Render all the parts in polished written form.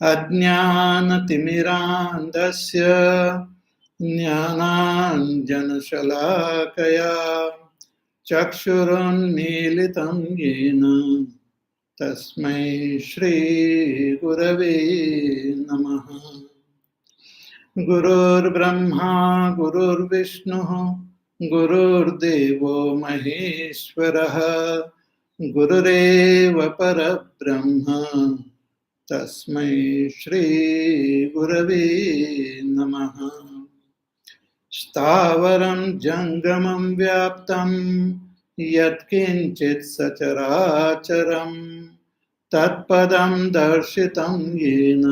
अज्ञानतिमिरान्धस्य ज्ञानाञ्जनशलाकया चक्षुरुन्मीलितं येन तस्मै श्रीगुरवे नमः। गुरुर्ब्रह्मा गुरुर्विष्णुः गुरुर्देवो महेश्वरः गुरुरेव परब्रह्म तस्मै श्रीगुरवे नमः। स्थावरं जङ्गमं व्याप्तं यत्किञ्चित् सचराचरं तत्पदं दर्शितं येन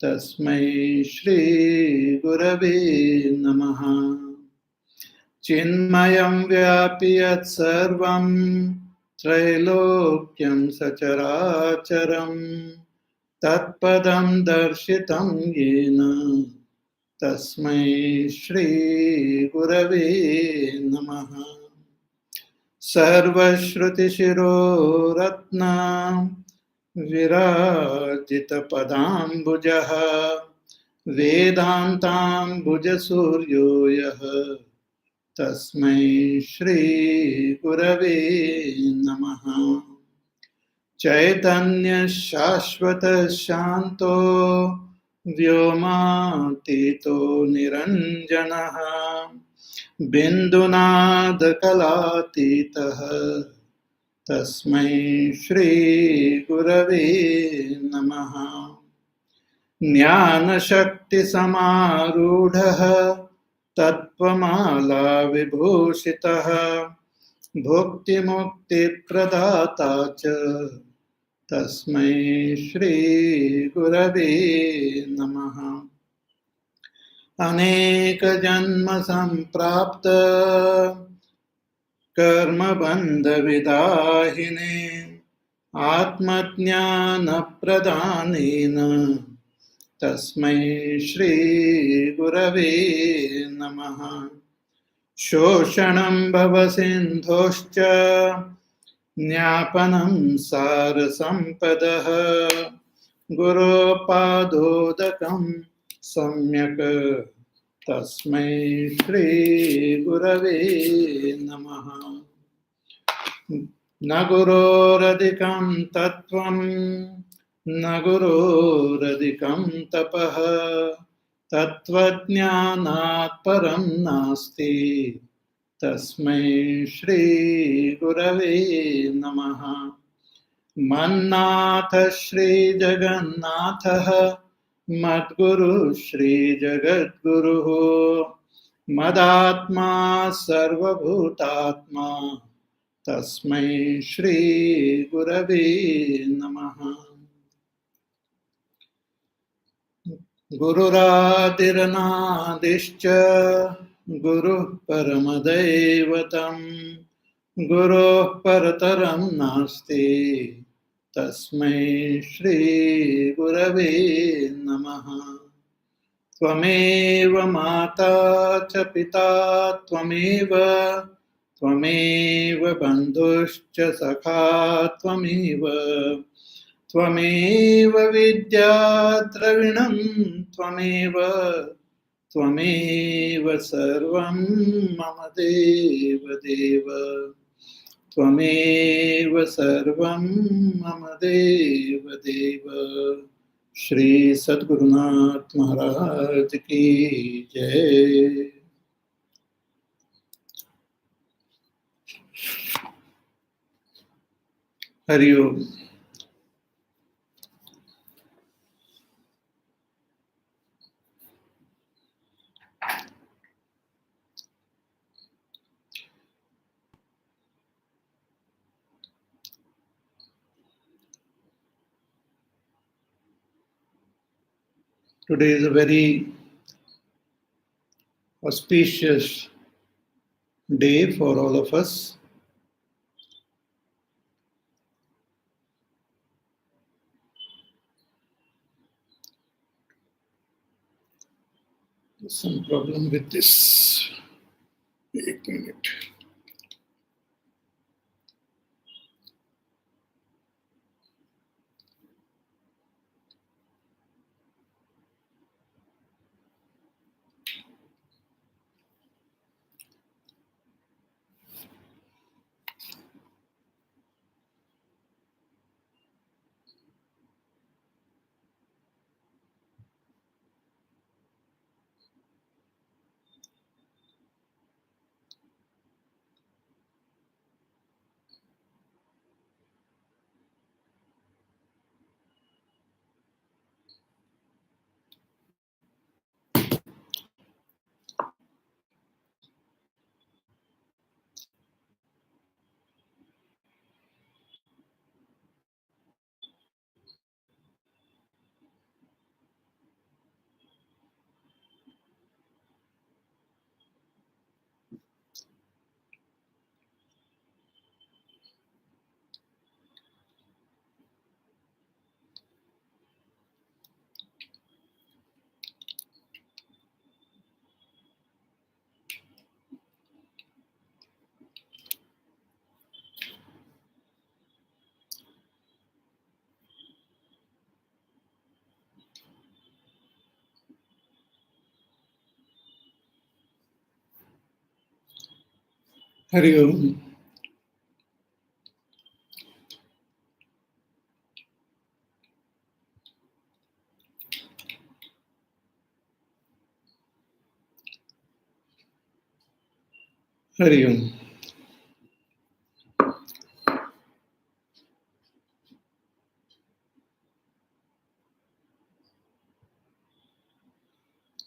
तस्मै श्रीगुरवे नमः। चिन्मयं व्यापि यत्सर्वं त्रैलोक्यं सचराचरं तत्पदं दर्शितं येन तस्मै श्रीगुरवे नमः। सर्वश्रुतिशिरोरत्ना विराजितपदाम्बुजः वेदान्ताम्बुजसूर्यो यः तस्मै श्रीगुरवे नमः। चैतन्यशाश्वतशान्तो व्योमातीतो निरञ्जनः बिन्दुनादकलातीतः तस्मै श्रीगुरवे नमः। ज्ञानशक्तिसमारूढः तत्त्वमालाविभूषितः भुक्तिमुक्तिप्रदाता च तस्मै श्रीगुरवे नमः। अनेकजन्मसम्प्राप्त कर्मबन्धविदाहिने आत्मज्ञानप्रदानेन तस्मै श्रीगुरवे नमः। शोषणं भवसिन्धोश्च ज्ञापनं सारसम्पदः गुरोपादोदकं सम्यक् तस्मै श्रीगुरवे नमः। न गुरोरधिकं तत्त्वं न गुरोरधिकं तपः तत्त्वज्ञानात् परं नास्ति तस्मै श्रीगुरवे नमः। मन्नाथ श्रीजगन्नाथः मद्गुरुः श्रीजगद्गुरुः मदात्मा सर्वभूतात्मा तस्मै श्रीगुरवे नमः। गुरुरादिरनादिश्च गुरुः परमदैवतं गुरोः परतरं नास्ति तस्मै श्रीगुरवे नमः। त्वमेव माता च पिता त्वमेव बन्धुश्च सखा त्वमेव विद्या द्रविणं त्वमेव सर्वं मम देव त्वमेव सर्वं मम देव। श्री सद्गुरुनाथ महाराज की जय। हरि ओम। Today is a very auspicious day for all of us. There's some problem with this. One minute. Hari Om. Hari Om.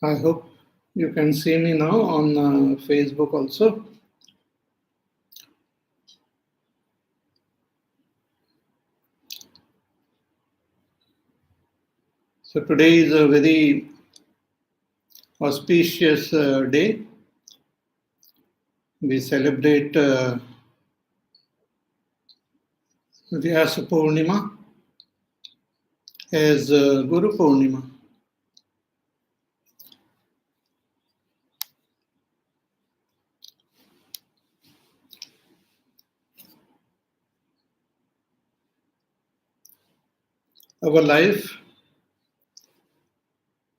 I hope you can see me now on Facebook also. So today is a very auspicious day. We celebrate Vyasa Purnima as Guru Purnima. Our life,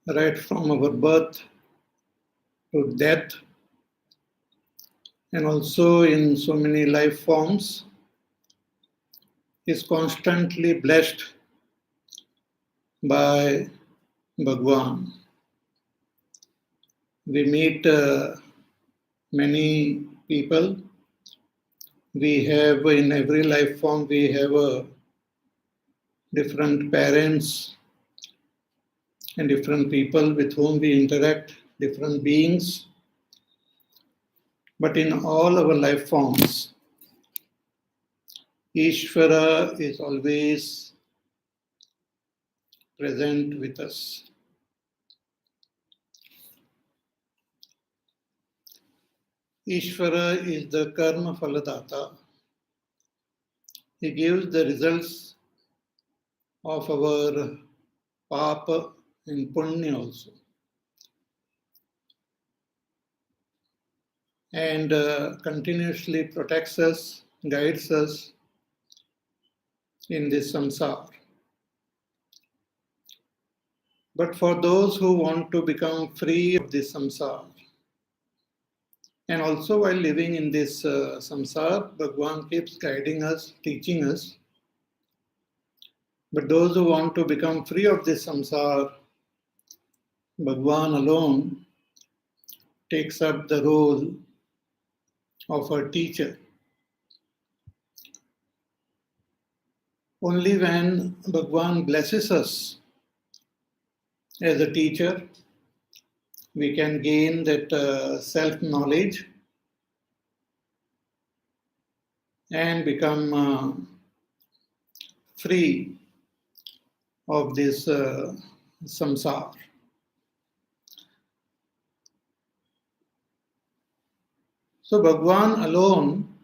right from our birth to death, and also in so many life forms, is constantly blessed by Bhagwan. We meet many people. We have in every life form, we have different parents and different people with whom we interact, different beings. But in all our life forms, Ishvara is always present with us. Ishvara is the karma phaladata. He gives the results of our papa and punya also. And continuously protects us, guides us in this samsara. But for those who want to become free of this samsara, and also while living in this samsara, Bhagwan keeps guiding us, teaching us. But those who want to become free of this samsara, Bhagwan alone takes up the role of a teacher. Only when Bhagwan blesses us as a teacher, we can gain that self-knowledge and become free of this samsara. So Bhagwan alone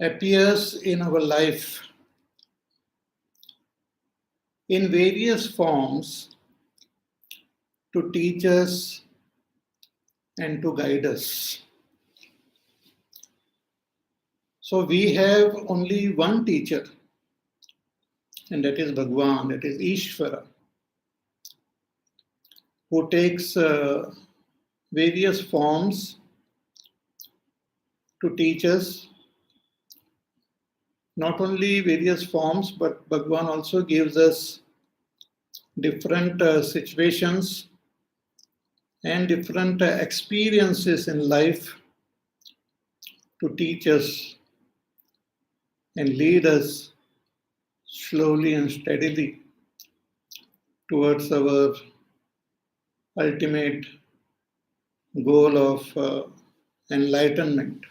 appears in our life in various forms to teach us and to guide us. So we have only one teacher, and that is Bhagwan, that is Ishvara, who takes various forms to teach us. Not only various forms, but Bhagwan also gives us different situations and different experiences in life to teach us and lead us slowly and steadily towards our ultimate goal of enlightenment.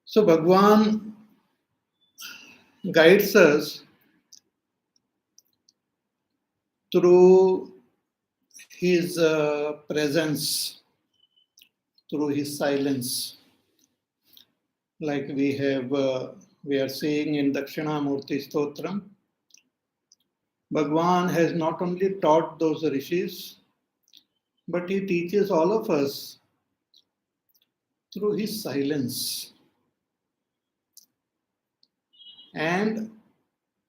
So Bhagwan guides us through his presence, through his silence. Like we are seeing in Dakshinamurti Stotram, Bhagwan has not only taught those rishis, but he teaches all of us through his silence. And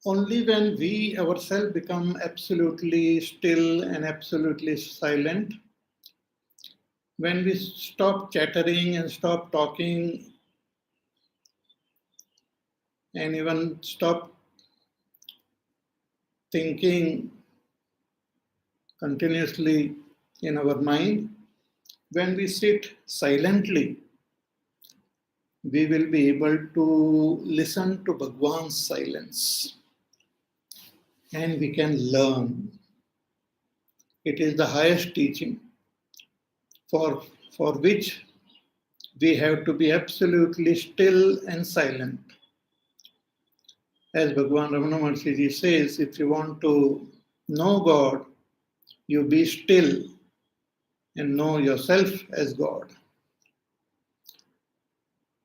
only when we ourselves become absolutely still and absolutely silent, when we stop chattering and stop talking and even stop thinking continuously in our mind, when we sit silently, we will be able to listen to Bhagwan's silence and we can learn. It is the highest teaching for which we have to be absolutely still and silent. As Bhagwan Ramana Maharshi Ji says, if you want to know God, you be still and know yourself as God.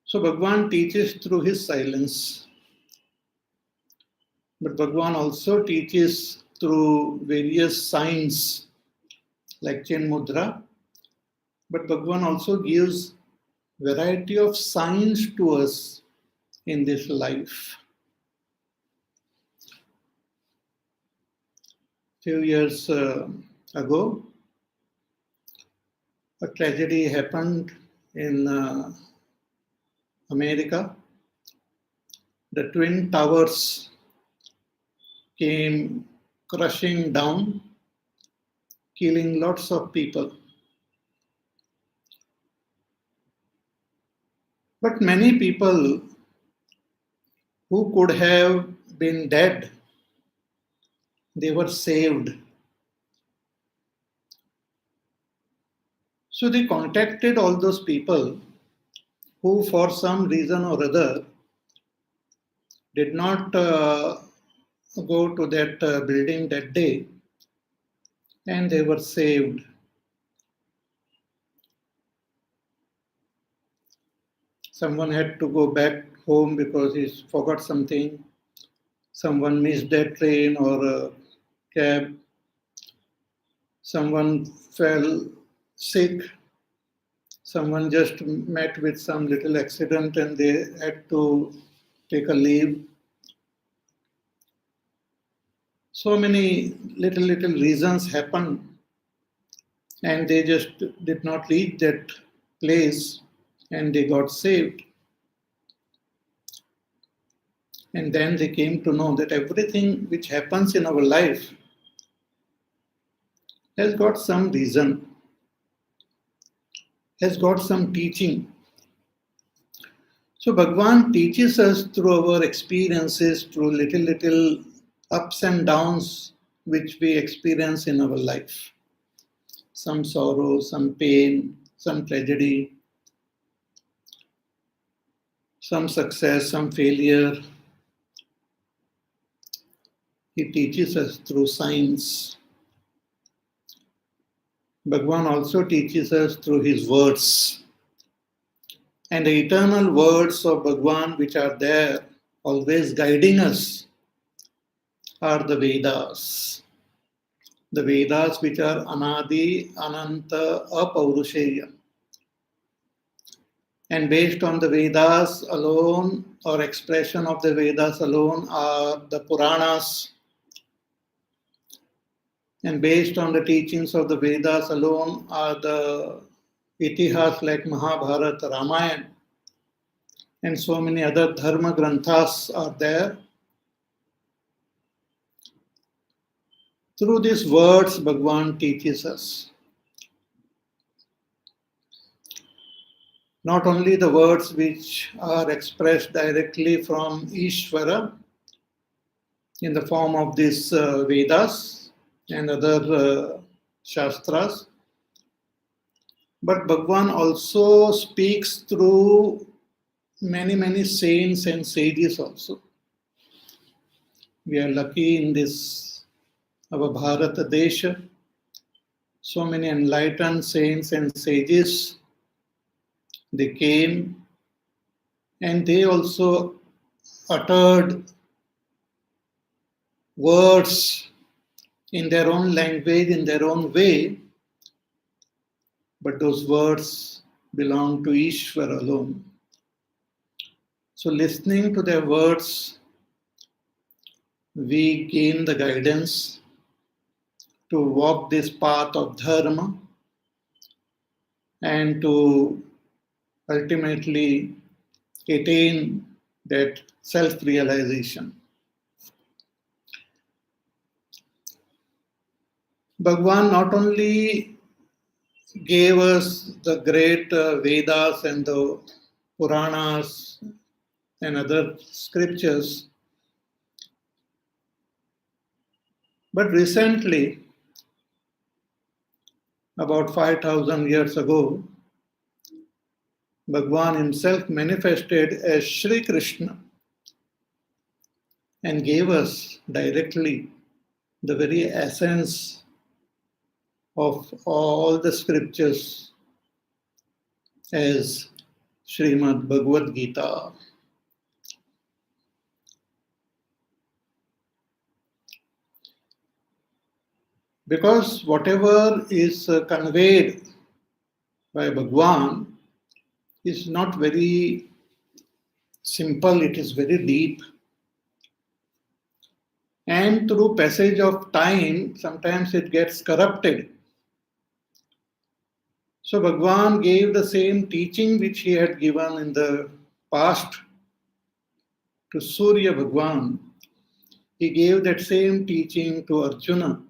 So Bhagwan teaches through his silence. But Bhagwan also teaches through various signs like Chin Mudra. But Bhagwan also gives variety of signs to us in this life. Few years ago, a tragedy happened in America. The Twin Towers came crushing down, killing lots of people. But many people who could have been dead, they were saved. So they contacted all those people who, for some reason or other, did not go to that building that day, and they were saved. Someone had to go back home because he forgot something. Someone missed their train or a cab. Someone fell sick. Someone just met with some little accident and they had to take a leave. So many little reasons happened and they just did not reach that place and they got saved. And then they came to know that everything which happens in our life has got some reason, has got some teaching. So Bhagwan teaches us through our experiences, through little ups and downs which we experience in our life. Some sorrow, some pain, some tragedy, some success, some failure. He teaches us through signs. Bhagwan also teaches us through his words. And the eternal words of Bhagwan which are there, always guiding us, are the Vedas. The Vedas which are Anadi, Ananta, Apaurusheya. And based on the Vedas alone, or expression of the Vedas alone, are the Puranas. And based on the teachings of the Vedas alone are the Itihas like Mahabharata, Ramayana, and so many other dharma granthas are there. Through these words, Bhagwan teaches us. Not only the words which are expressed directly from Ishvara in the form of these Vedas and other Shastras, but Bhagwan also speaks through many saints and sages also. We are lucky in this, our Bharata Desha, so many enlightened saints and sages. They came and they also uttered words in their own language, in their own way, but those words belong to Ishvara alone. So listening to their words, we gain the guidance to walk this path of dharma and to ultimately attain that self-realization. Bhagavan not only gave us the great Vedas and the Puranas and other scriptures, but recently, about 5,000 years ago, Bhagavan himself manifested as Sri Krishna and gave us directly the very essence of all the scriptures as Srimad Bhagavad Gita. Because whatever is conveyed by Bhagavan is not very simple, it is very deep. And through passage of time, sometimes it gets corrupted. So Bhagavan gave the same teaching which he had given in the past to Surya Bhagavan. He gave that same teaching to Arjuna.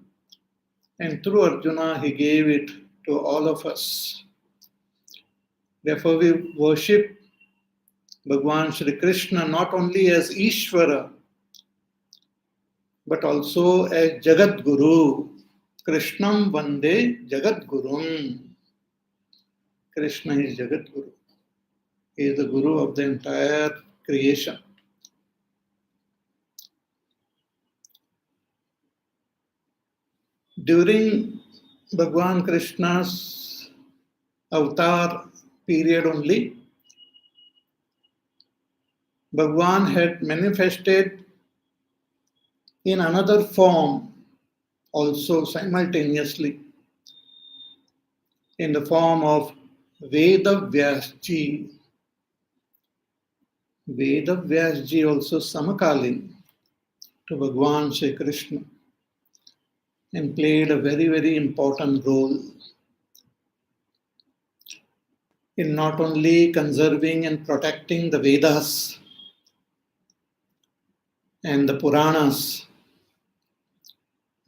And through Arjuna, he gave it to all of us. Therefore, we worship Bhagavan Shri Krishna not only as Ishvara, but also as Jagat Guru. Krishnam Vande Jagat Gurum. Krishna is Jagat Guru. He is the Guru of the entire creation. During Bhagavan Krishna's avatar period only, Bhagavan had manifested in another form also simultaneously, in the form of Veda Vyasa. Veda Vyasa also Samakalin to Bhagavan Shri Krishna and played a very, very important role in not only conserving and protecting the Vedas and the Puranas,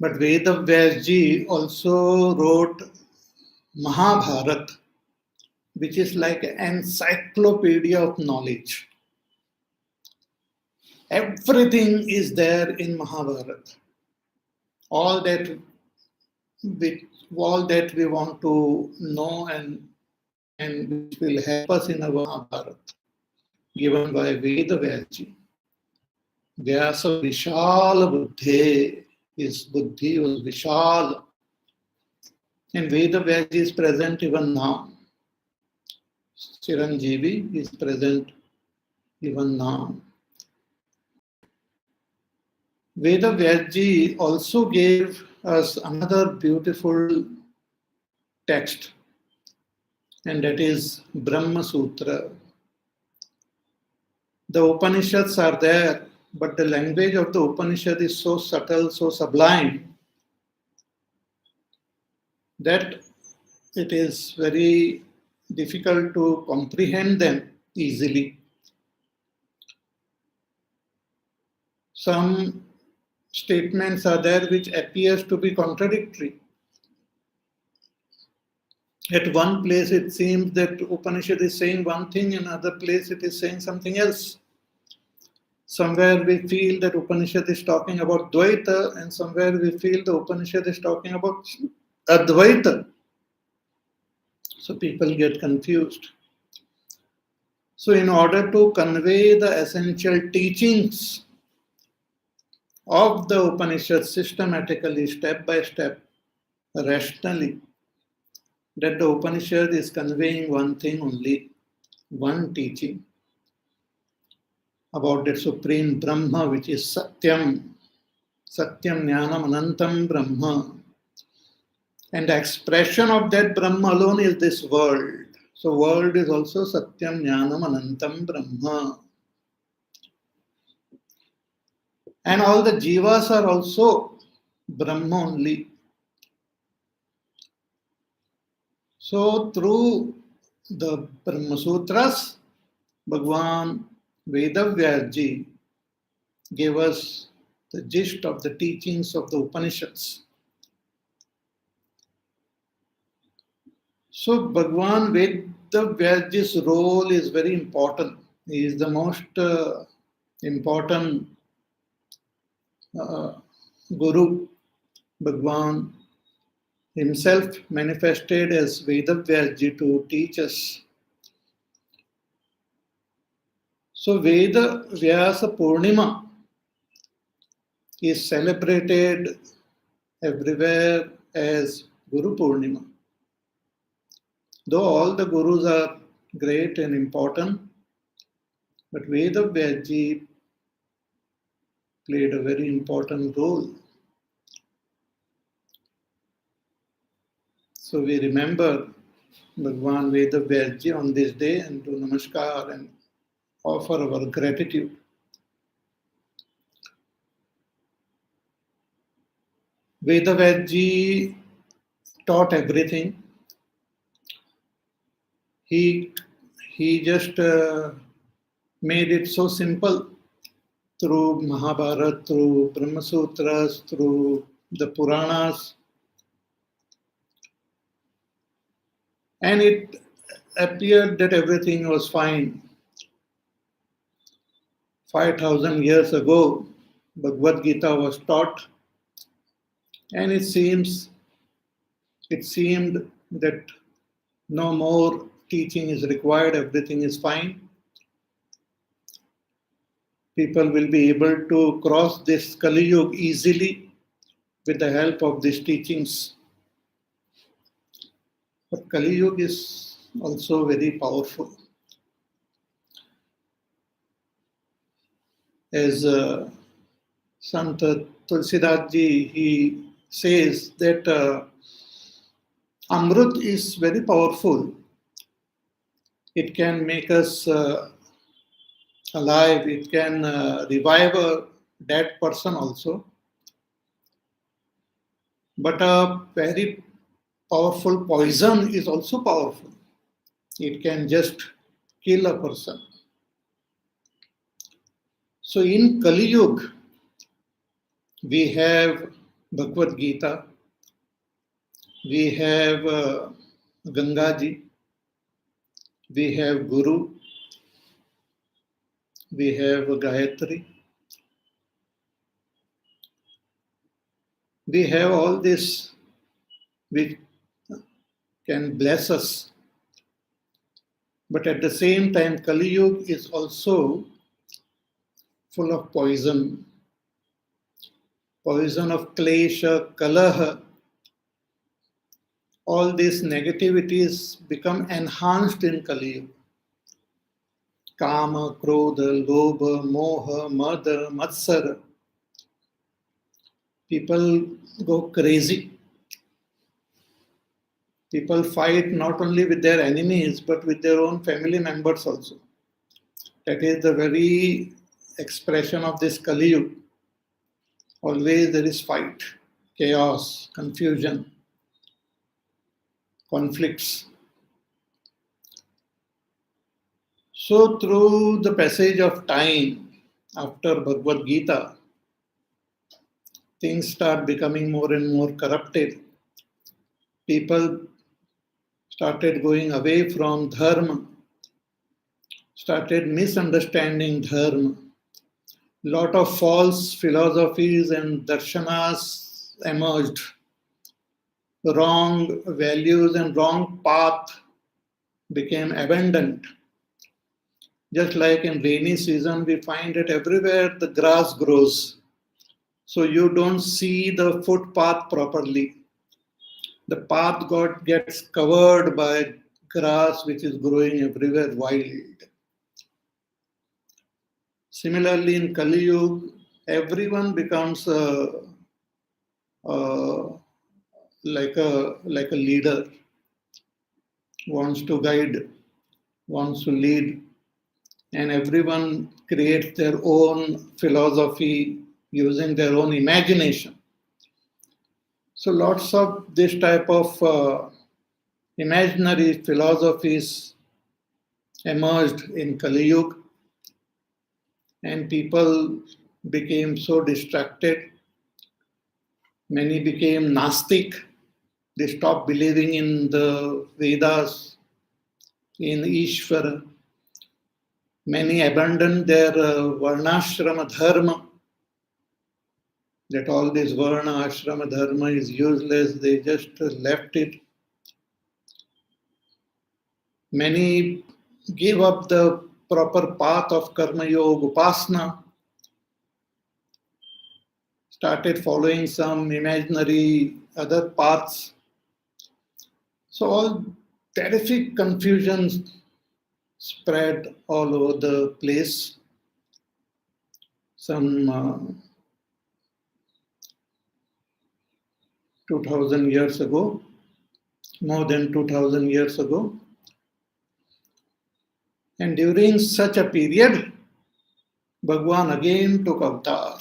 but Veda Vyasa also wrote Mahabharata, which is like an encyclopedia of knowledge. Everything is there in Mahabharata. All that we want to know and which will help us in our Mahabharata, given by Veda Vyasa. Vyasa Vishala Buddhe, his Buddhi was Vishala. And Veda Vyasa is present even now. Chiranjeevi is present even now. Veda Vyasa also gave us another beautiful text, and that is Brahma Sutra. The Upanishads are there, but the language of the Upanishad is so subtle, so sublime, that it is very difficult to comprehend them easily. Some statements are there which appears to be contradictory. At one place it seems that Upanishad is saying one thing, in another place it is saying something else. Somewhere we feel that Upanishad is talking about Dvaita, and somewhere we feel the Upanishad is talking about Advaita. So people get confused. So in order to convey the essential teachings of the Upanishad systematically, step by step, rationally, that the Upanishad is conveying one thing only, one teaching about that supreme Brahma, which is Satyam. Satyam Jnanam Anantam Brahma. And the expression of that Brahma alone is this world. So world is also Satyam Jnanam Anantam Brahma. And all the jivas are also Brahma only. So through the Brahma Sutras, Bhagwan Veda Vyasa gave us the gist of the teachings of the Upanishads. So Bhagwan Veda Vyasa's role is very important. He is the most important Guru. Bhagwan himself manifested as Veda Vyasa to teach us. So Veda Vyasa Purnima is celebrated everywhere as Guru Purnima. Though all the Gurus are great and important, but Veda Vyasa played a very important role. So we remember Bhagwan Veda Vyasa on this day and do namaskar and offer our gratitude. Veda Vyasa taught everything. He just made it so simple through Mahabharata, through Brahma Sutras, through the Puranas. And it appeared that everything was fine. 5,000 years ago, Bhagavad Gita was taught, and it seemed that no more teaching is required, everything is fine. People will be able to cross this Kali Yuga easily with the help of these teachings. But Kali Yuga is also very powerful. As Sant Tulsidas Ji, he says that Amrit is very powerful. It can make us alive. It can revive a dead person also. But a very powerful poison is also powerful. It can just kill a person. So in Kali Yuga, we have Bhagavad Gita, we have Gangaji, we have Guru, we have Gayatri. We have all this which can bless us. But at the same time, Kali Yuga is also full of poison. Poison of klesha, kalaha. All these negativities become enhanced in Kali Yuga. Kama, Krodha, Lobha, Moha, Mada, Matsara. People go crazy. People fight not only with their enemies, but with their own family members also. That is the very expression of this Kali Yuga. Always there is fight, chaos, confusion, conflicts. So through the passage of time, after Bhagavad Gita, things start becoming more and more corrupted. People started going away from dharma, started misunderstanding dharma. Lot of false philosophies and darshanas emerged. Wrong values and wrong path became abundant. Just like in rainy season, we find that everywhere the grass grows. So you don't see the footpath properly. The path gets covered by grass which is growing everywhere wild. Similarly, in Kali Yuga, everyone becomes like a leader, wants to guide, wants to lead, and everyone creates their own philosophy, using their own imagination. So lots of this type of imaginary philosophies emerged in Kali Yuga, and people became so distracted. Many became Nastic. They stopped believing in the Vedas, in Ishvara. Many abandoned their Varnashrama dharma, that all this Varna Ashrama dharma is useless. They just left it. Many gave up the proper path of Karma Yoga Upasana, started following some imaginary other paths. So all terrific confusions spread all over the place. Some 2000 years ago, more than 2000 years ago. And during such a period, Bhagwan again took avatar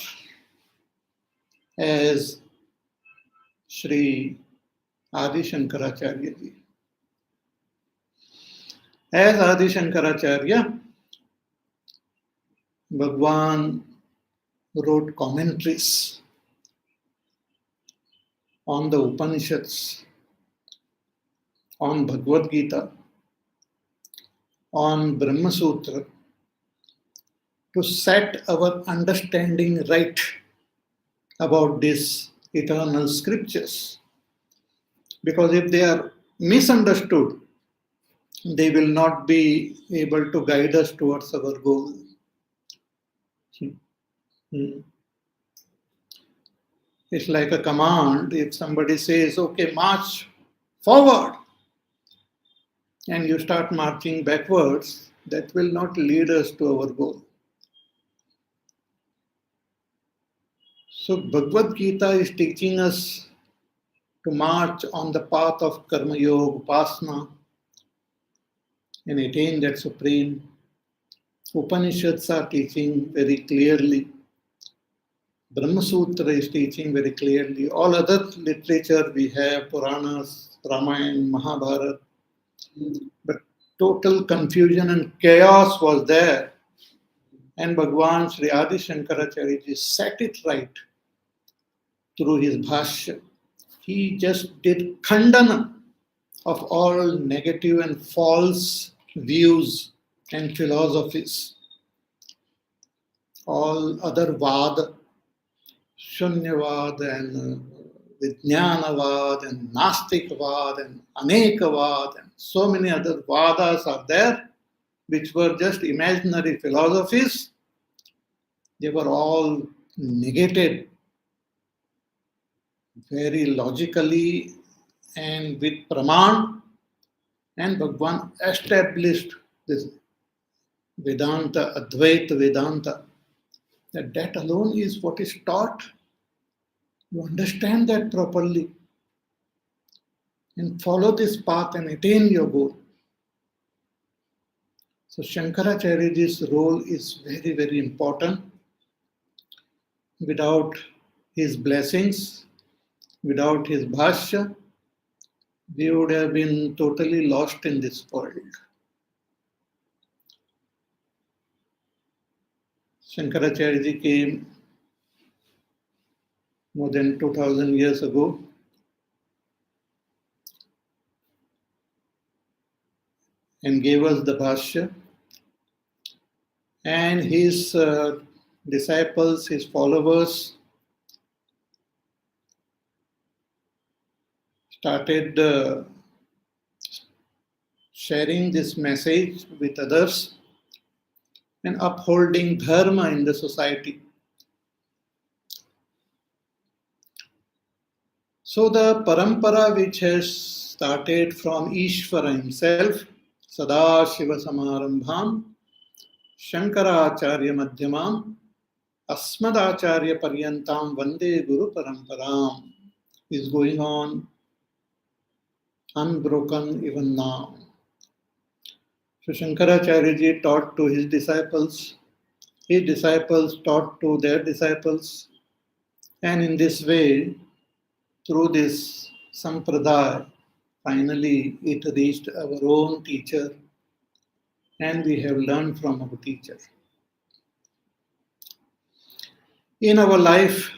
as Sri Adi Shankaracharya ji. As Adi Shankaracharya, Bhagwan wrote commentaries on the Upanishads, on Bhagavad Gita, on Brahma Sutra, to set our understanding right about these eternal scriptures. Because if they are misunderstood, they will not be able to guide us towards our goal. It's like a command. If somebody says, okay, march forward, and you start marching backwards, that will not lead us to our goal. So Bhagavad Gita is teaching us to march on the path of Karma Yoga Upasana and attain that supreme. Upanishads are teaching very clearly. Brahma Sutra is teaching very clearly. All other literature we have, Puranas, Ramayana, Mahabharata. But total confusion and chaos was there. And Bhagwan Sri Adi Shankaracharya ji set it right through his bhashya. He just did khandana of all negative and false views and philosophies. All other vada, Shunyavad and Vijnanavad and Nastikavad and Anekavad and so many other vadas are there, which were just imaginary philosophies. They were all negated very logically and with Praman, and Bhagwan established this Vedanta, Advaita Vedanta, that alone is what is taught. You understand that properly and follow this path and attain your goal. So Shankaracharya's role is very, very important. Without his blessings, without his bhashya, we would have been totally lost in this world. Shankaracharya ji came more than 2000 years ago. And gave us the bhashya. And his disciples, his followers, started sharing this message with others and upholding dharma in the society. So the parampara, which has started from Ishvara himself, Sadasiva Samarambham, Sankaracarya Madhyamam, Asmad Acharya Paryantam, Vande Paramparam, is going on unbroken even now. So Shankaracharya ji taught to his disciples taught to their disciples, And in this way, through this sampradaya, finally it reached our own teacher, and we have learned from our teacher. In our life,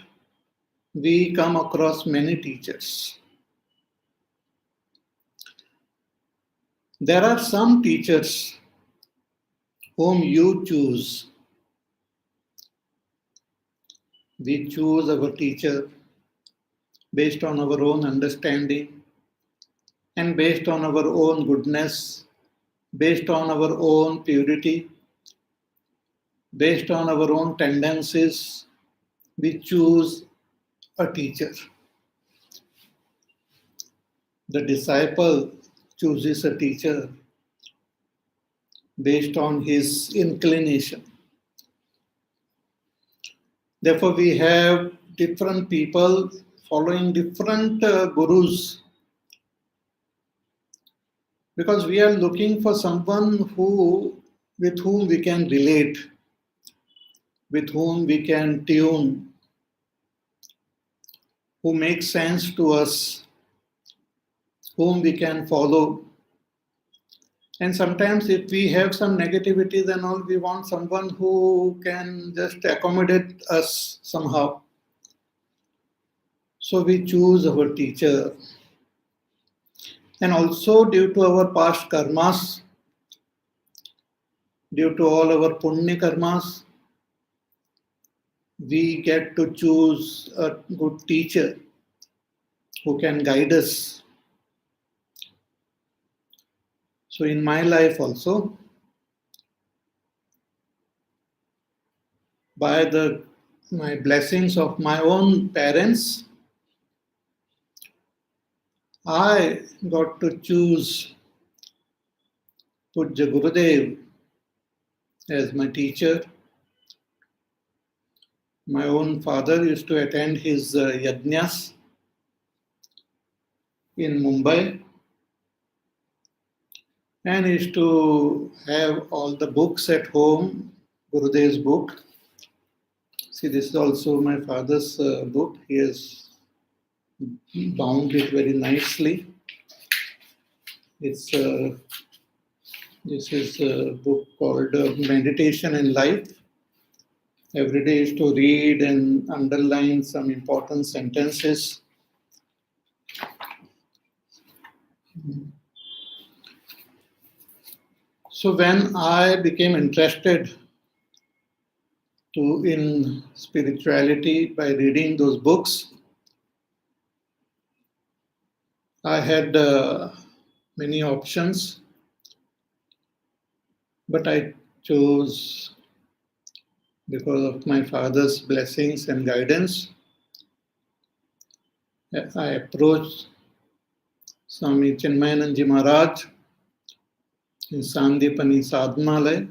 we come across many teachers. There are some teachers whom you choose. We choose our teacher based on our own understanding and based on our own goodness, based on our own purity, based on our own tendencies. We choose a teacher. The disciple chooses a teacher based on his inclination. Therefore, we have different people following different gurus, because we are looking for someone with whom we can relate, with whom we can tune, who makes sense to us, whom we can follow. And sometimes if we have some negativities and all, we want someone who can just accommodate us somehow. So we choose our teacher. And also due to our past karmas, due to all our punya karmas, we get to choose a good teacher who can guide us. So in my life also, by my blessings of my own parents, I got to choose Pujya Gurudev as my teacher. My own father used to attend his yajnas in Mumbai, and used to have all the books at home, Gurudev's book. See, this is also my father's book. He has bound it very nicely. This is a book called Meditation in Life. Every day is to read and underline some important sentences. So when I became interested in spirituality by reading those books, I had many options, but I chose, because of my father's blessings and guidance, I approached Swami Chinmayananji Maharaj in Sandipani Sadhanalaya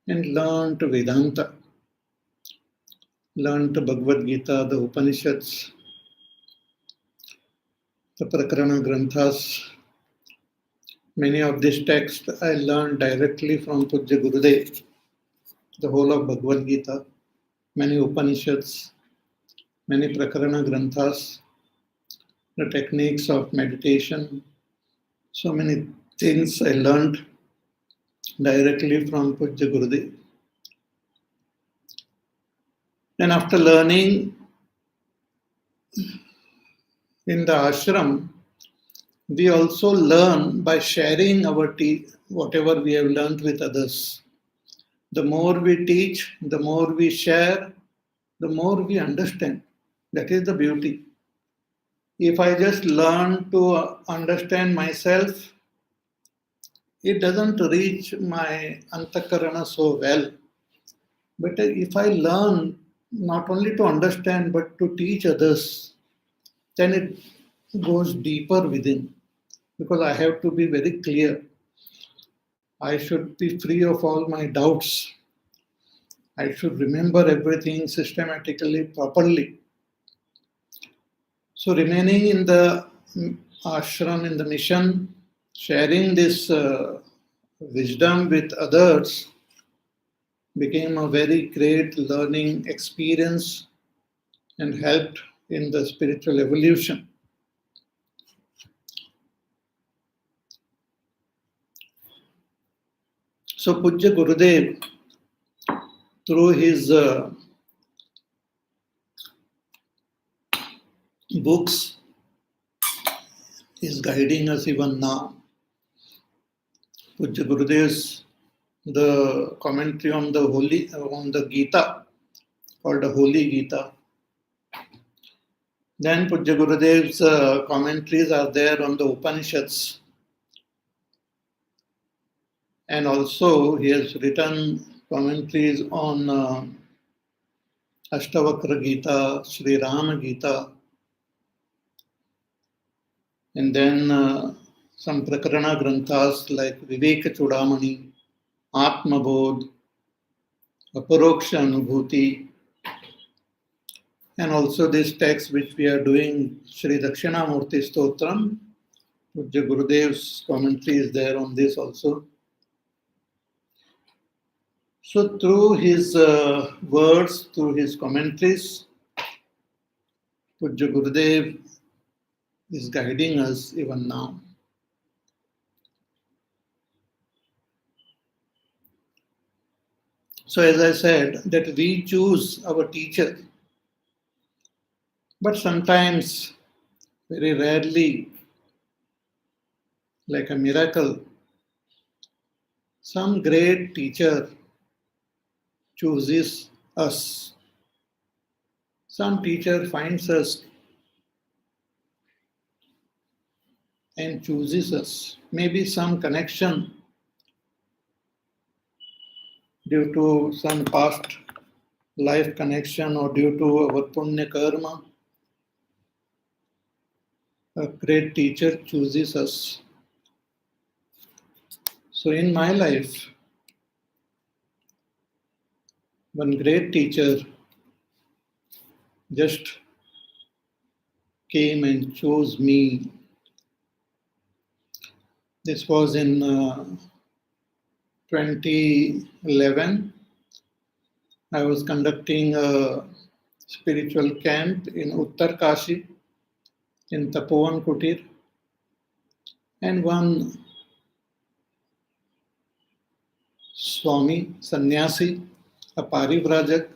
and learned Vedanta, learned Bhagavad Gita, the Upanishads, the Prakarana Granthas. Many of these texts I learned directly from Pujya Gurudev, the whole of Bhagavad Gita, many Upanishads, many Prakarana Granthas, the techniques of meditation. So many things I learned directly from Pujya Gurudev. And after learning in the ashram, we also learn by sharing our whatever we have learned with others. The more we teach, the more we share, the more we understand. That is the beauty. If I just learn to understand myself, it doesn't reach my antakarana so well. But if I learn not only to understand but to teach others, then it goes deeper within, because I have to be very clear. I should be free of all my doubts. I should remember everything systematically, properly. So remaining in the ashram, in the mission, sharing this wisdom with others became a very great learning experience and helped in the spiritual evolution. So Pujya Gurudev, through his books, is guiding us even now. Pujya Gurudev's the commentary on the Gita, called the Holy Gita. Then Pujya Gurudev's commentaries are there on the Upanishads. And also he has written commentaries on Ashtavakra Gita, Sri Rama Gita, and then some Prakarana Granthas like Viveka Chudamani, Atma Bodh, Aparoksha Anubhuti, and also this text which we are doing, Sri Dakshinamurti Stotram. Pujya Gurudev's commentary is there on this also. So through his words, through his commentaries, Pujya Gurudev is guiding us even now. So as I said, that we choose our teacher, but sometimes, very rarely, like a miracle, some great teacher chooses us. Some teacher finds us and chooses us. Maybe some connection due to some past life connection or due to our punya karma. A great teacher chooses us. So in my life, one great teacher just came and chose me. This was in 2011. I was conducting a spiritual camp in Uttar Kashi, in Tapovan Kutir, and one Swami, Sannyasi, a Parivrajak,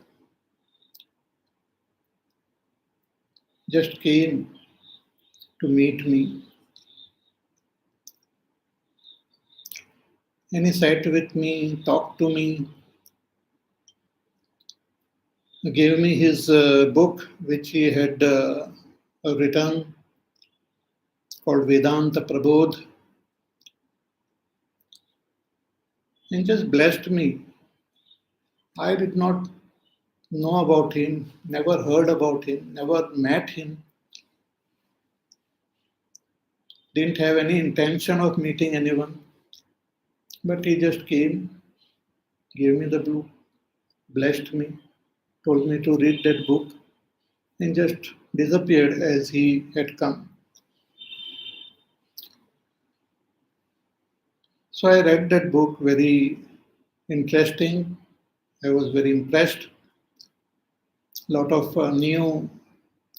just came to meet me. And he sat with me, talked to me, gave me his book which he had written called Vedanta Prabodh, and just blessed me. I did not know about him, never heard about him, never met him, didn't have any intention of meeting anyone, but he just came, gave me the book, blessed me, told me to read that book, and just disappeared as he had come. So I read that book, very interesting. I was very impressed. A lot of new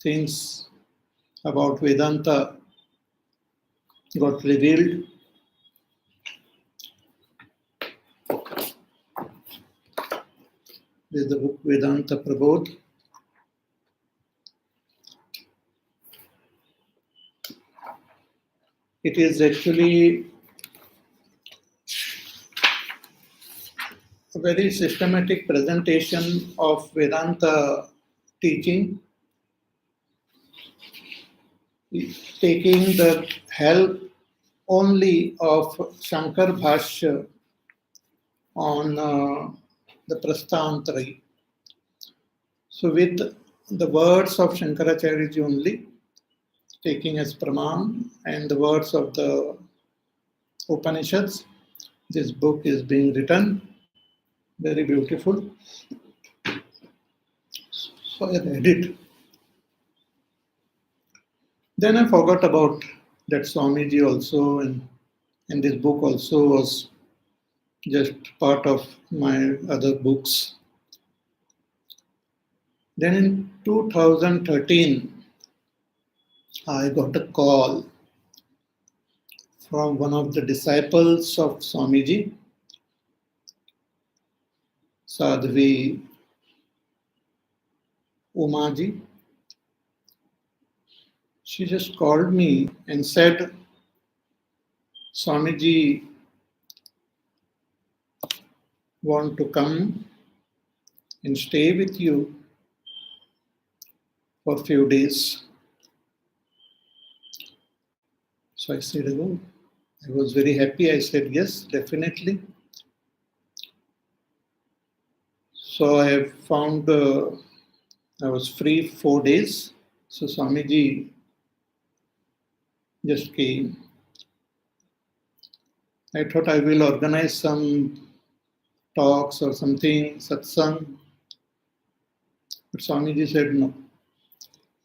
things about Vedanta got revealed. This is the book Vedanta Prabodh. It is actually a very systematic presentation of Vedanta teaching, taking the help only of Shankar Bhashya on the Prasthantraya. So with the words of Shankaracharya ji only, taking as Praman, and the words of the Upanishads, this book is being written. Very beautiful. So I read it. Then I forgot about that Swamiji also, and this book also was just part of my other books. Then in 2013, I got a call from one of the disciples of Swamiji, Sadhvi Umaji. She just called me and said, Swamiji want to come and stay with you for a few days. So I said, oh, I was very happy. I said, yes, definitely. So I have found I was free 4 days. So Swamiji just came. I thought I will organize some talks or something, satsang. But Swamiji said, no,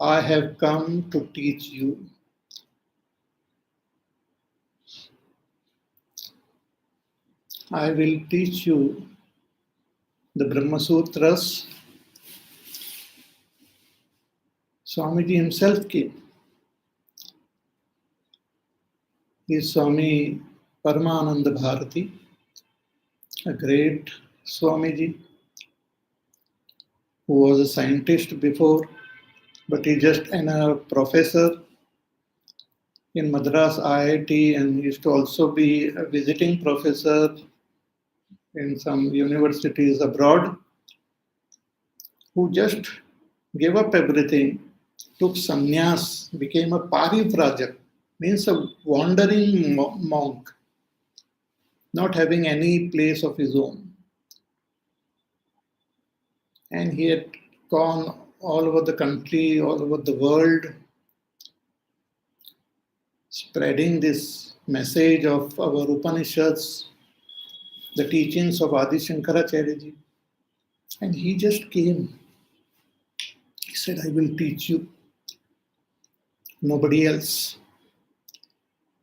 I have come to teach you. I will teach you the Brahma Sutras. Swamiji himself came. He is Swami Paramananda Bharati, a great Swamiji who was a scientist before, but he just a professor in Madras IIT, and he used to also be a visiting professor in some universities abroad, who just gave up everything, took sannyas, became a parivrajak, means a wandering monk, not having any place of his own. And he had gone all over the country, all over the world, spreading this message of our Upanishads, the teachings of Adi Shankaracharya ji. And he just came. He said, I will teach you. Nobody else.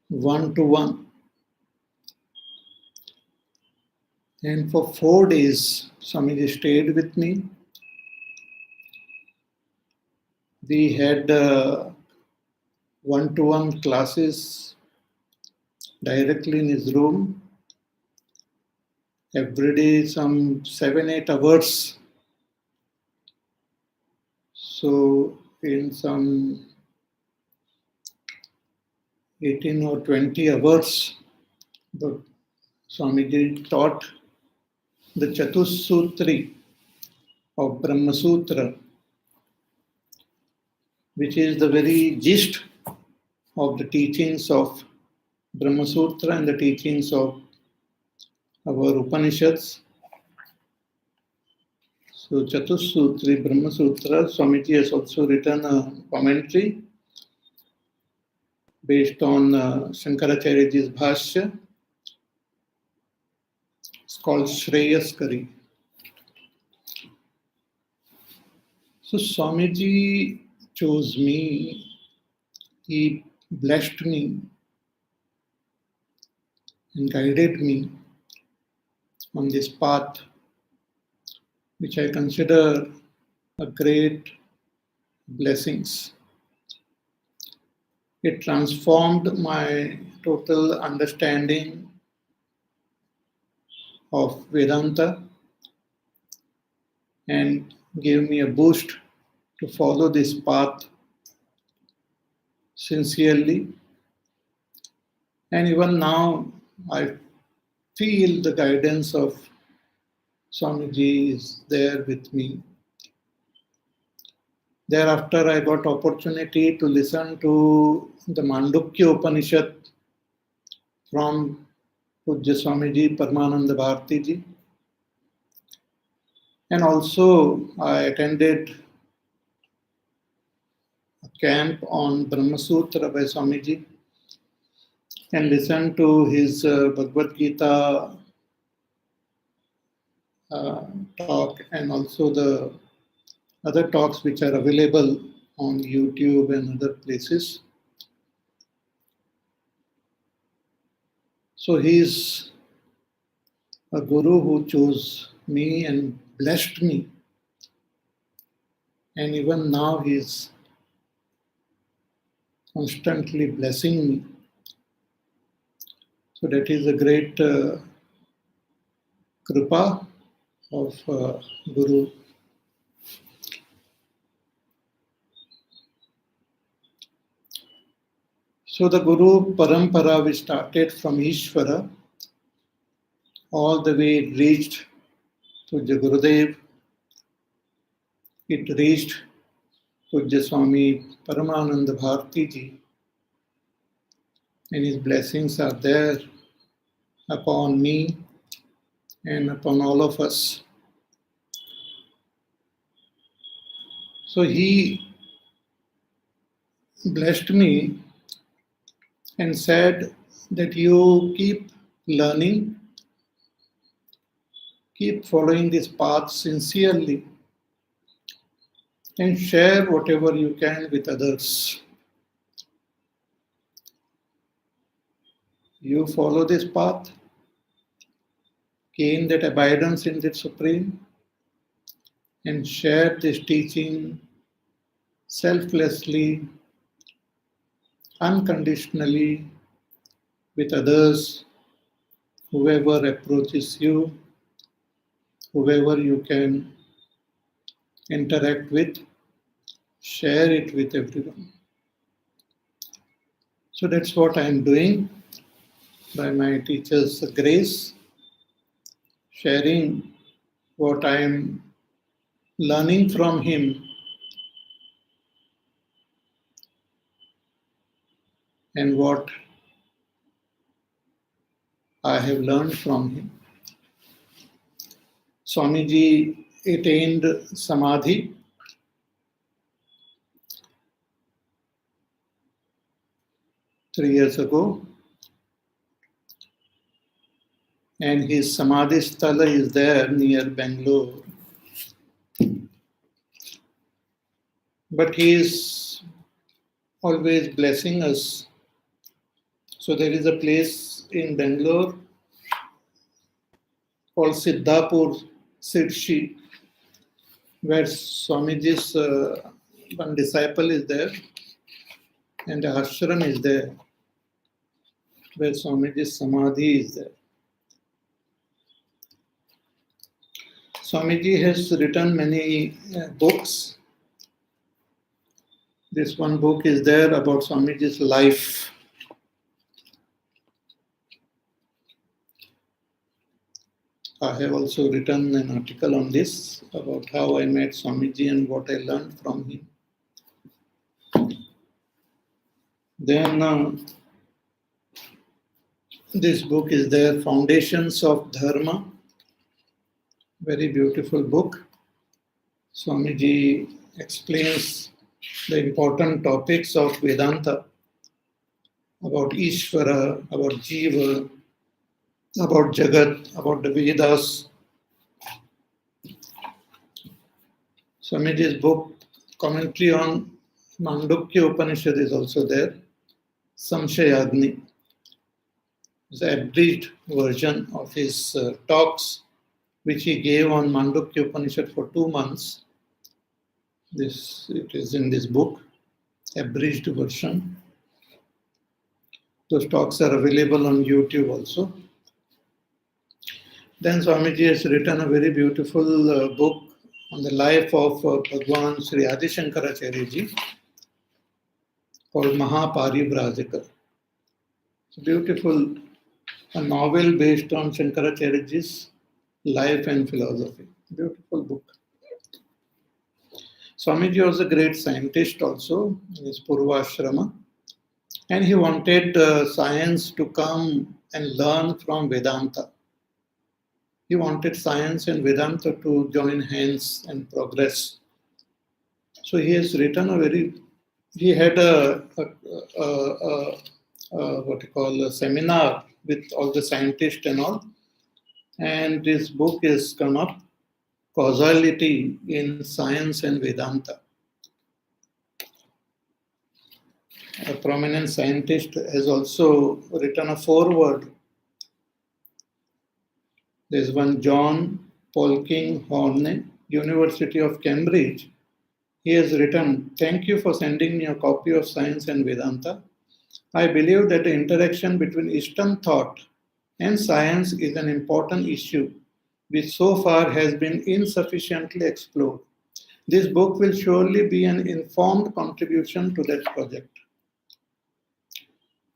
One to one. And for 4 days, Swamiji stayed with me. We had one-to-one classes directly in his room. Every day, some 7-8 hours. So, in some 18 or 20 hours, the Swamiji taught the Chatussutri of Brahma Sutra, which is the very gist of the teachings of Brahma Sutra and the teachings of our Upanishads. So Chatussutri Brahma Sutra, Swamiji has also written a commentary based on Shankaracharyaji's Bhashya. It's called Shreyaskari. So Swamiji chose me, he blessed me and guided me on this path, which I consider a great blessings. It transformed my total understanding of Vedanta and gave me a boost to follow this path sincerely. And even now, I feel the guidance of Swamiji is there with me. Thereafter, I got opportunity to listen to the Mandukya Upanishad from Pujya Swamiji Paramananda Bharati ji. And also, I attended a camp on Brahma Sutra by Swamiji and listened to his Bhagavad Gita talk and also the other talks which are available on YouTube and other places. So he is a guru who chose me and blessed me And even now he is constantly blessing me. So that is a great kripa of Guru. So the Guru Parampara, we started from Ishvara, all the way it reached to Gurudev. It reached to Swami Paramananda Bharati ji, and his blessings are there upon me and upon all of us. So he blessed me and said that you keep learning, keep following this path sincerely, and share whatever you can with others. You follow this path, gain that abidance in the Supreme, and share this teaching selflessly, unconditionally with others, whoever approaches you, whoever you can interact with, share it with everyone. So that's what I am doing by my teacher's grace, sharing what I am learning from him and what I have learned from him. Swamiji attained Samadhi three years ago, and his Samadhi Sthala is there near Bangalore. But he is always blessing us. So there is a place in Bangalore called Siddhapur Sirshi, where Swamiji's one disciple is there, and the ashram is there, where Swamiji's Samadhi is there. Swamiji has written many books. This one book is there about Swamiji's life. I have also written an article on this about how I met Swamiji and what I learned from him. Then this book is there, Foundations of Dharma. Very beautiful book. Swamiji explains the important topics of Vedanta, about Ishvara, about Jiva, about Jagat, about the Vedas. Swamiji's book, commentary on Mandukya Upanishad is also there. Samshayagni is an abridged version of his talks, which he gave on Mandukya Upanishad for 2 months. It is in this book, abridged version. Those talks are available on YouTube also. Then Swamiji has written a very beautiful book on the life of Bhagwan Sri Adi Sankaracarya ji called Mahaparivrajaka. It's a beautiful novel based on Shankaracharya ji's life and philosophy. Beautiful book. Swamiji was a great scientist also in his Purvashrama, and he wanted science to come and learn from Vedanta. He wanted science and Vedanta to join hands and progress. So he has written he had a seminar with all the scientists and all, and this book has come up, Causality in Science and Vedanta. A prominent scientist has also written a foreword. There's one John Polkinghorne, University of Cambridge. He has written, "Thank you for sending me a copy of Science and Vedanta. I believe that the interaction between Eastern thought and science is an important issue which so far has been insufficiently explored. This book will surely be an informed contribution to that project."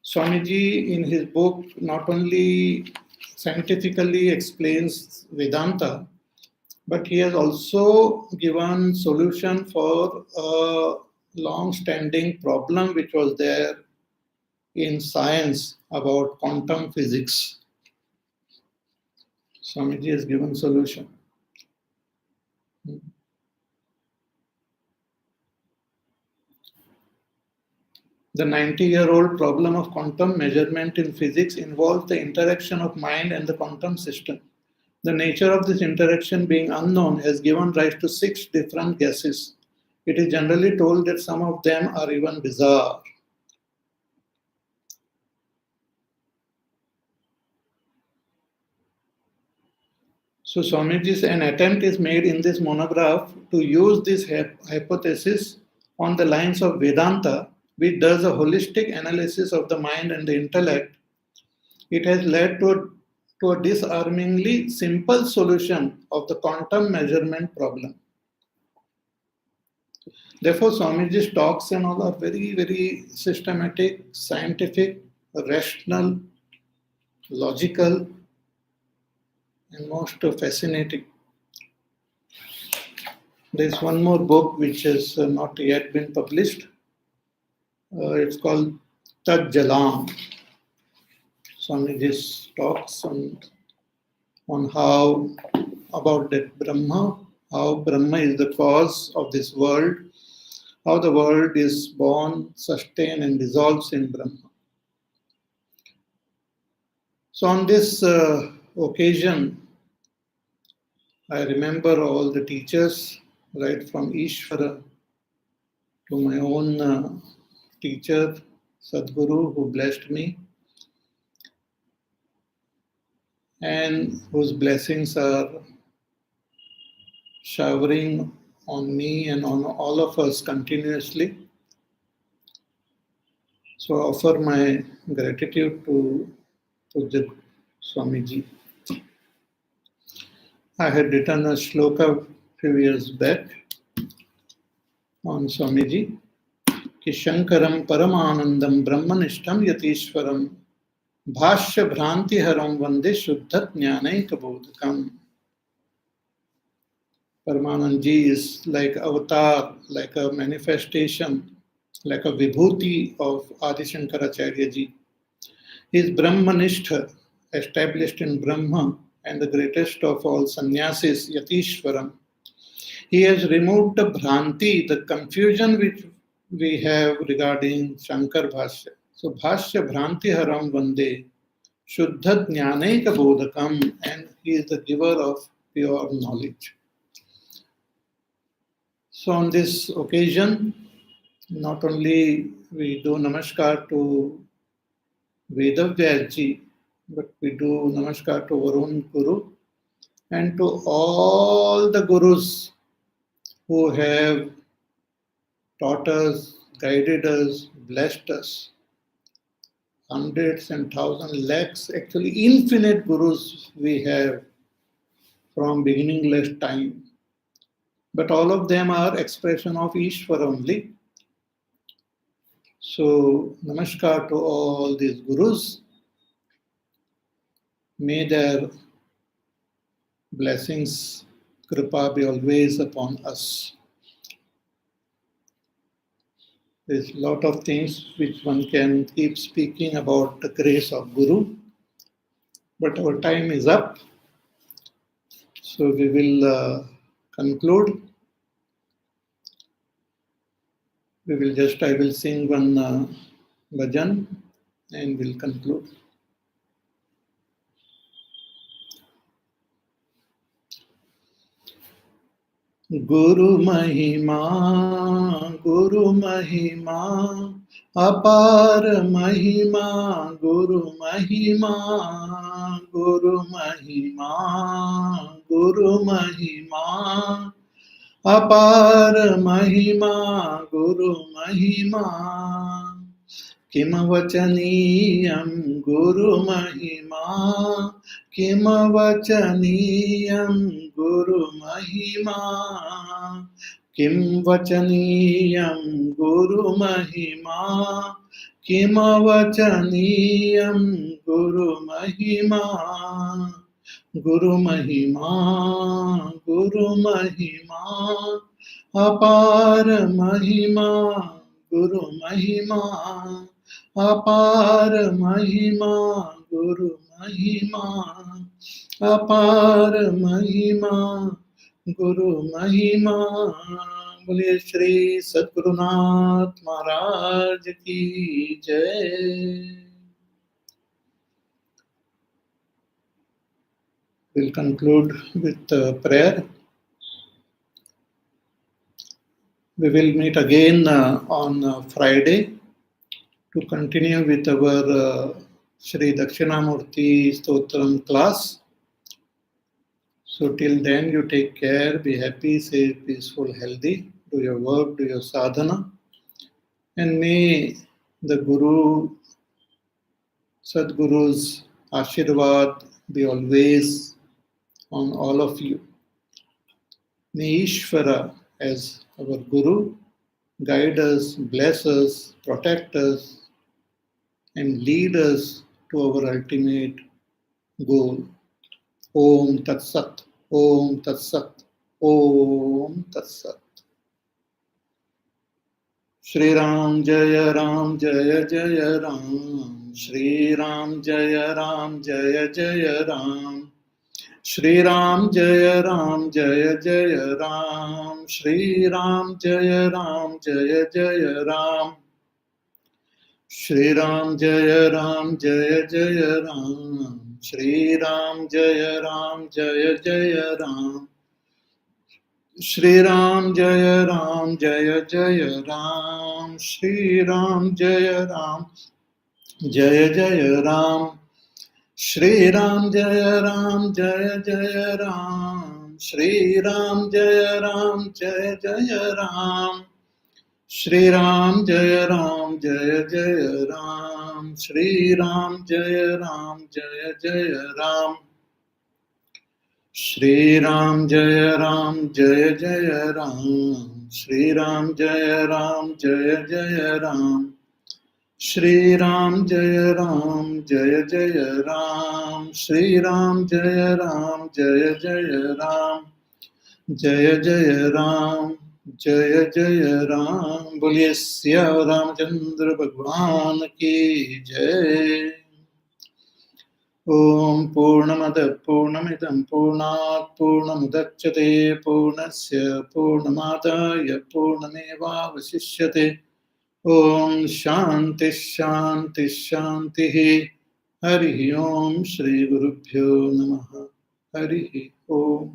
Swamiji, in his book, not only scientifically explains Vedanta, but he has also given solution for a long-standing problem which was there in science about quantum physics. Swamiji has given solution. The 90-year-old problem of quantum measurement in physics involves the interaction of mind and the quantum system. The nature of this interaction being unknown has given rise to 6 different guesses. It is generally told that some of them are even bizarre. So Swamiji's an attempt is made in this monograph to use this hypothesis on the lines of Vedanta, which does a holistic analysis of the mind and the intellect. It has led to a disarmingly simple solution of the quantum measurement problem. Therefore, Swamiji's talks and all are very, very systematic, scientific, rational, logical, and most fascinating. There is one more book which has not yet been published. It's called Tad Jalam. Swamiji's talks on how about that Brahma, how Brahma is the cause of this world, how the world is born, sustained, and dissolves in Brahma. So on this occasion, I remember all the teachers, right from Ishvara to my own teacher, Sadguru, who blessed me, and whose blessings are showering on me and on all of us continuously. So I offer my gratitude to Pujya Swamiji. I had written a shloka a few years back on Swamiji, ki Shankaram Paramanandam Brahmanishtam Yatishwaram Bhashya Bhranti Haram Vande Shuddha Jnanaika Bodhakam. Paramanandji is like avatar, like a manifestation, like a vibhuti of Adi Shankaracharya ji. He is Brahmanishtha, established in Brahma, and the greatest of all sannyasis, Yatishwaram. He has removed the bhranti, the confusion which we have regarding Shankar Bhashya. So Bhashya Bhranti Haram Vande Shuddha Jnanaika Bodhakam, and he is the giver of pure knowledge. So on this occasion, not only we do namaskar to Veda Vyasa, but we do namaskar to Varun Guru and to all the gurus who have taught us, guided us, blessed us. Hundreds and thousands, lakhs, actually infinite gurus we have from beginningless time. But all of them are expression of Ishvara only. So, namaskar to all these gurus. May their blessings, kripa be always upon us. There's a lot of things which one can keep speaking about the grace of Guru, but our time is up. So we will conclude. I will sing one bhajan and we'll conclude. Guru Mahima, Apar Mahima, Guru Mahima, अपार महिमा गुरु महिमा किम वचनीयं गुरु महिमा किम वचनीयं गुरु महिमा किम वचनीयं गुरु महिमा किम वचनीयं गुरु महिमा गुरु महिमा गुरु महिमा अपार महिमा गुरु महिमा अपार महिमा गुरु महिमा अपार महिमा गुरु महिमा। बोलिए श्री सद्गुरुनाथ महाराज की जय। We'll conclude with prayer. We will meet again on Friday to continue with our Sri Dakshinamurti Stotram class. So till then, you take care, be happy, stay peaceful, healthy, do your work, do your sadhana, and may the Guru, Sadguru's Ashirvad be always on all of you. May Ishvara as our Guru guide us, bless us, protect us, and lead us to our ultimate goal. Om Tat Sat, Om Tat Sat, Om Tat Sat. Shri Ram Jaya Ram Jaya Jaya Ram, Shri Ram Jaya Ram Jaya Jaya Ram, Shri Ram Jaya Ram Jaya Jaya Ram, Shri Ram Jaya Ram Jaya Jaya Ram, Shri Ram Jaya Ram Jaya Jaya Ram, Shri Ram Jaya Ram Jaya Jaya Ram, Shri Ram Jaya Ram Jaya Jaya Ram, Shri Ram Jaya Ram Jaya Jaya Ram, Shri Ram Jaya Ram Jaya Jaya Ram, Shri Ram Jaya Ram Jaya Jaya Ram, Shri Ram Jaya Ram Jaya Jaya Ram, Shri Ram Jaya Ram Jaya Jaya Ram, Shri Ram Jaya Ram Jaya Jaya Ram, Shri Ram Jaya Ram Jaya Jaya Ram, Shri Ram Jaya Ram Jaya Jaya Ram, Shri Ram Jaya Ram Jaya Jaya Ram, Jaya Jaya Ram Jaya Jaya Ram. बोलिए सिया रामचंद्र भगवान की जय। ओम पूर्णमद पूर्णमिदं पूर्णात् पूर्णमुदच्यते पूर्णस्य पूर्णमादाय पूर्णमेवावशिष्यते। ओम शांति शांति शांति। हरि ओम श्री गुरुभ्यो नमः। हरि ओम।